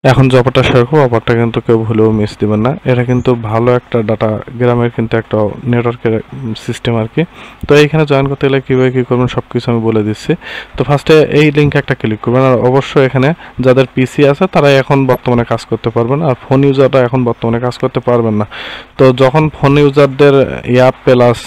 এখন যে অফারটা শেয়ার করবো, অফারটা কিন্তু কেউ ভুলেও মিস দিবেন না। এটা কিন্তু ভালো একটা ডাটা গ্রামের কিন্তু একটা নেটওয়ার্কের সিস্টেম আর কি। তো এইখানে জয়েন করতে গেলে কীভাবে কী করবেন সব কিছু আমি বলে দিচ্ছি। তো ফার্স্টে এই লিঙ্কে একটা ক্লিক করবেন, আর অবশ্যই এখানে যাদের পিসি আছে তারাই এখন বর্তমানে কাজ করতে পারবেন, আর ফোন ইউজাররা এখন বর্তমানে কাজ করতে পারবেন না। তো যখন ফোন ইউজারদের অ্যাপ প্লাস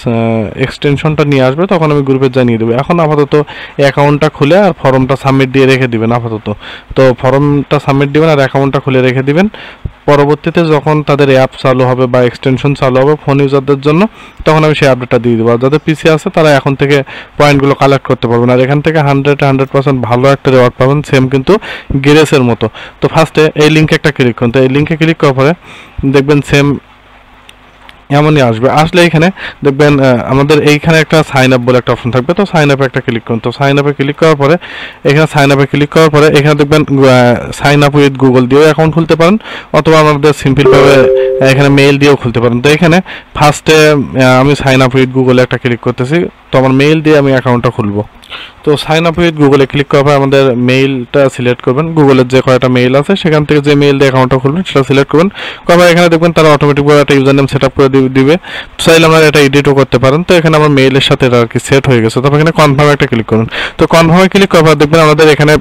এক্সটেনশনটা নিয়ে আসবে তখন আমি গ্রুপে জানিয়ে দেবো। এখন আপাতত অ্যাকাউন্টটা খুলে আর ফর্মটা সাবমিট দিয়ে রেখে দিবেন আপাতত। তো ফর্মটা সাবমিট দিবেন আর অ্যাকাউন্টটা খুলে রেখে দিবেন। পরবর্তীতে যখন তাদের অ্যাপ চালু হবে বা এক্সটেনশন চালু হবে ফোন ইউজারদের জন্য, তখন আমি সেই আপডেটটা দিয়ে দেবো। আর যাদের পিসি আছে তারা এখন থেকে পয়েন্টগুলো কালেক্ট করতে পারবেন, আর এখান থেকে 100% ভালো একটা রেওয়ার্ড পাবেন, সেম কিন্তু গ্রেসের মতো। তো ফার্স্টে এই লিঙ্কে একটা ক্লিক করুন। তো এই লিঙ্কে ক্লিক করার পরে দেখবেন সেম এমনই আসবে। আসলে এখানে দেখবেন আমাদের এইখানে একটা সাইন আপ বলে একটা অপশন থাকবে। তো সাইন আপে একটা ক্লিক করুন। তো সাইন আপে ক্লিক করার পরে এখানে সাইন আপে ক্লিক করার পরে এখানে দেখবেন সাইন আপ উইথ গুগল দিয়েও অ্যাকাউন্ট খুলতে পারেন, অথবা আমাদের সিম্পলভাবে এখানে মেইল দিয়েও খুলতে পারেন। তো এখানে ফার্স্টে আমি সাইন আপ উইথ গুগলে একটা ক্লিক করতেছি। তো আমার মেইল দিয়ে আমি অ্যাকাউন্টটা খুলবো। তো সাইন আপ উইথ গুগলে ক্লিক করার পর আমাদের মেইলটা সিলেক্ট করবেন। গুগলের যে কয়টা মেইল আছে সেখান থেকে যে মেইল দিয়ে অ্যাকাউন্টটা খুলবেন সেটা সিলেক্ট করবেন। করার এখানে দেখবেন তারা অটোমেটিকভাবে একটা ইউজার নেম সেট আপ করে দিবে। চাইলে আমরা এটা এডিটও করতে পারেন। তো এখানে আমার মেইলের সাথে এটা আর কি সেট হয়ে গেছে। তারপর এখানে কনফার্মে একটা ক্লিক করুন। তো কনফার্মে ক্লিক করার পর দেখবেন আমাদের এখানে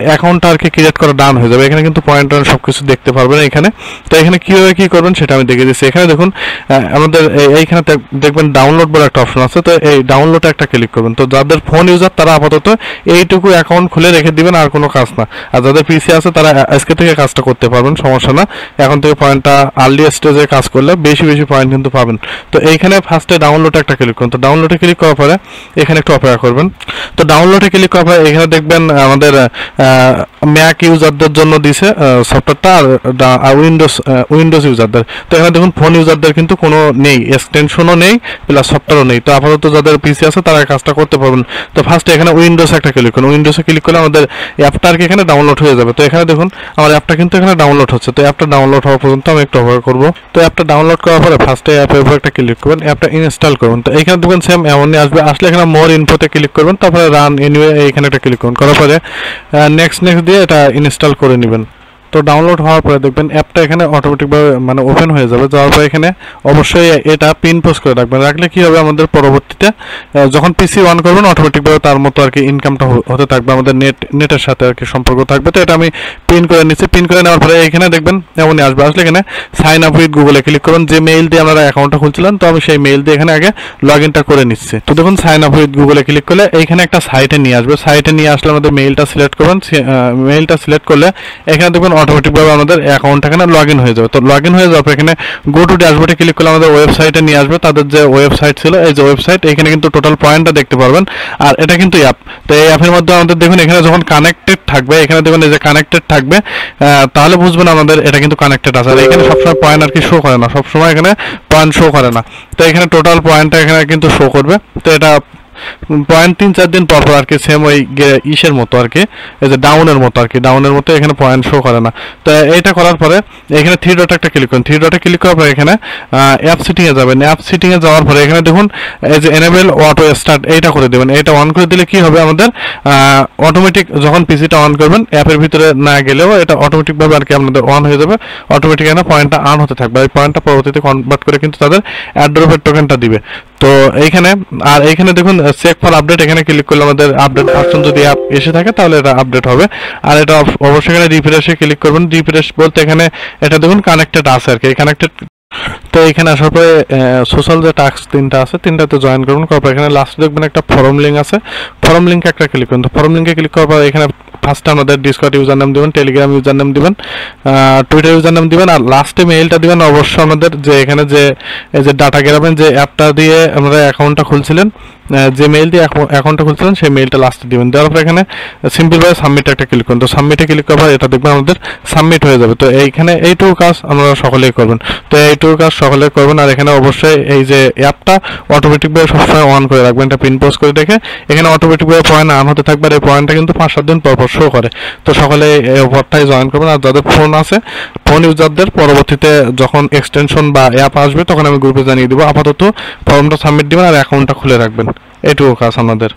অ্যাকাউন্টটা আর কি ক্রিয়েট করা ডান হয়ে যাবে। এখানে কিন্তু পয়েন্ট সব কিছু দেখতে পারবেন এখানে। তো এখানে কীভাবে কী করবেন সেটা আমি দেখে দিচ্ছি। এখানে দেখুন আমাদের এইখানে দেখবেন ডাউনলোড বলে একটা অপশন আছে। তো এই ডাউনলোডে একটা ক্লিক করবেন। তো যাদের ফোন ইউজার তারা আপাতত এইটুকু অ্যাকাউন্ট খুলে রেখে দিবেন, আর কোনো কাজ না। আর যাদের পিসি আছে তারা আজকে থেকে কাজটা করতে পারবেন, সমস্যা না। এখন থেকে পয়েন্টটা আর্লি স্টেজে কাজ করলে বেশি পয়েন্ট কিন্তু পাবেন। তো এইখানে ফার্স্টে ডাউনলোডে একটা ক্লিক করুন। তো ডাউনলোডে ক্লিক করার পরে এখানে একটু অপেক্ষা করবেন। তো ডাউনলোডে ক্লিক করার পরে এখানে দেখবেন আমাদের ম্যাক ইউজারদের জন্য দিছে সফটওয়্যারটা, আর উইন্ডোজ ইউজারদের। তো এখানে দেখুন ফোন ইউজারদের কিন্তু কোনো নেই, এক্সটেনশনও নেই প্লাস সফটওয়্যারও নেই। তো আপাতত যাদের পিসি আছে তারা কাজটা করতে পারবেন। তো ফার্স্টে এখানে উইন্ডোজ একটা ক্লিক করুন। উইন্ডোজে ক্লিক করলে আমাদের অ্যাপটা আর কি এখানে ডাউনলোড হয়ে যাবে। তো এখানে দেখুন আমার অ্যাপটা কিন্তু এখানে ডাউনলোড হচ্ছে। তো অ্যাপটা ডাউনলোড হওয়া পর্যন্ত আমি একটু অপেক্ষা করবো। তো অ্যাপটা ডাউনলোড করার পরে ফার্স্টে অ্যাপের উপর একটা ক্লিক করবেন, অ্যাপটা ইনস্টল করুন। তো এখানে দেখবেন সেম এমনই আসবে। আসলে এখানে মোর ইনফোতে ক্লিক করবেন, তারপরে রান এনিওয়ে এখানে একটা ক্লিক করুন। করার পরে নেক্সট দিয়ে এটা ইনস্টল করে নেবেন। তো ডাউনলোড হওয়ার পরে দেখবেন অ্যাপটা এখানে অটোমেটিকভাবে মানে ওপেন হয়ে যাবে। যাওয়ার পরে এখানে অবশ্যই এটা পিন পোস্ট করে রাখবেন। রাখলে কী হবে, আমাদের পরবর্তীতে যখন পিসি অন করবেন অটোমেটিকভাবে তার মতো আর কি ইনকামটা হতে থাকবে, আমাদের নেটের সাথে আর কি সম্পর্ক থাকবে। তো এটা আমি পিন করে নিচ্ছি। পিন করে নেওয়ার পরে এখানে দেখবেন এমনই আসবে। আসলে এখানে সাইন আপ উইথ গুগলে ক্লিক করুন। যে মেইল দিয়ে আপনারা অ্যাকাউন্টটা খুলছিলেন, তো আমি সেই মেইল দিয়ে এখানে আগে লগ ইনটা করে নিচ্ছি। তো দেখুন সাইন আপ উইথ গুগলে ক্লিক করলে এইখানে একটা সাইটে নিয়ে আসবে। সাইটে নিয়ে আসলে আমাদের মেইলটা সিলেক্ট করবেন। মেইলটা সিলেক্ট করলে এখানে দেখবেন অটোমেটিকভাবে আমাদের অ্যাকাউন্টটা এখানে লগ ইন হয়ে যাবে। তো লগ ইন হয়ে যাওয়ার পর এখানে গো টু ড্যাশবোর্ডে ক্লিক করলে আমাদের ওয়েবসাইটে নিয়ে আসবে। তাদের যে ওয়েবসাইট ছিল, এই যে ওয়েবসাইট, এখানে কিন্তু টোটাল পয়েন্টটা দেখতে পারবেন। আর এটা কিন্তু অ্যাপ। তো এই অ্যাপের মধ্যে আমাদের দেখুন এখানে যখন কানেক্টেড থাকবে, এখানে দেখুন এই যে কানেক্টেড থাকবে, তাহলে বুঝবেন আমাদের এটা কিন্তু কানেক্টেড আছে। আর এখানে সবসময় পয়েন্ট আর কি শো করে না, সবসময় এখানে পয়েন্ট শো করে না। তো এখানে টোটাল পয়েন্টটা এখানে কিন্তু শো করবে। তো এটা পয়েন্ট 3-4 দিন পর আর কি সেম ওই ইসের মতো আর কি, এই যে ডাউনের মতো আর কি, ডাউনের মতো এখানে পয়েন্ট শো করে না। তো এইটা করার পরে এখানে থ্রি ডটে একটা ক্লিক করুন। থ্রি ডটে ক্লিক করার পরে এখানে অ্যাপ সেটিংয়ে যাবেন। অ্যাপ সেটিংয়ে যাওয়ার পরে এখানে দেখুন এই যে এনেবল অটো স্টার্ট, এইটা করে দেবেন। এটা অন করে দিলে কি হবে, আমাদের অটোমেটিক যখন পিসিটা অন করবেন অ্যাপের ভিতরে না গেলেও এটা অটোমেটিকভাবে আর কি আপনাদের অন হয়ে যাবে। অটোমেটিক এখানে পয়েন্টটা আর্ন হতে থাকবে। এই পয়েন্টটা পরবর্তীতে কনভার্ট করে কিন্তু তাদের অ্যাড্রপের টোকেনটা দিবে। তো এইখানে আর এইখানে দেখুন চেক ফর আপডেট, এখানে ক্লিক করলে আমাদের আপডেট ভার্সন যদি অ্যাপ এসে থাকে তাহলে এটা আপডেট হবে। আর এটা অবশ্যই এখানে রিফ্রেশে ক্লিক করবেন। রিফ্রেশ বলতে এখানে এটা দেখুন কানেক্টেড আছে আর কি, কানেক্টেড। তো এখানে আসার পরে সোশ্যাল যে টাস্ক 3টা আছে 3টাতে জয়েন করুন। করার পর এখানে লাস্টে দেখবেন একটা ফর্ম লিঙ্ক আছে, ফর্ম লিঙ্কে একটা ক্লিক করুন। তো ফর্ম লিঙ্কে ক্লিক করার পর এখানে ফার্স্টে আমাদের ডিসকর্ড ইউজার নাম দেবেন, টেলিগ্রাম ইউজার নাম দেবেন, টুইটার ইউজার নাম দেবেন, আর লাস্টে মেইলটা দেবেন অবশ্যই আমাদের যে এখানে যে এই যে ডাটা গ্রামের যে অ্যাপটা দিয়ে আমরা অ্যাকাউন্টটা খুলছিলেন, যে মেইল দিয়ে অ্যাকাউন্টটা খুলছিলেন সেই মেইলটা লাস্টে দিবেন। দেওয়ার পর এখানে সিম্পলভাবে সাবমিট একটা ক্লিক করুন। তো সাবমিটে ক্লিক করার পর এটা দেখবেন আমাদের সাবমিট হয়ে যাবে। তো এইখানে এইটুকু কাজ আমরা সকলেই করবেন। তো এইটুকু কাজ সকলে করবেন। আর এখানে অবশ্যই এই যে অ্যাপটা অটোমেটিকভাবে সবসময় অন করে রাখবেন, এটা পিন পোস্ট করে রেখে এখানে অটোমেটিকভাবে পয়েন্ট আর্ন হতে থাকবে। আর এই পয়েন্টটা কিন্তু 5-7 দিন পর শো করে। তো সকলে এই অফারটাই জয়েন করবেন। আর যাদের ফোন আছে, ফোন ইউজারদের পরবর্তীতে যখন এক্সটেনশন বা অ্যাপ আসবে তখন আমি গ্রুপে জানিয়ে দেবো। আপাতত ফর্মটা সাবমিট দিবেন আর অ্যাকাউন্টটা খুলে রাখবেন। এইটুকু কাজ আমাদের।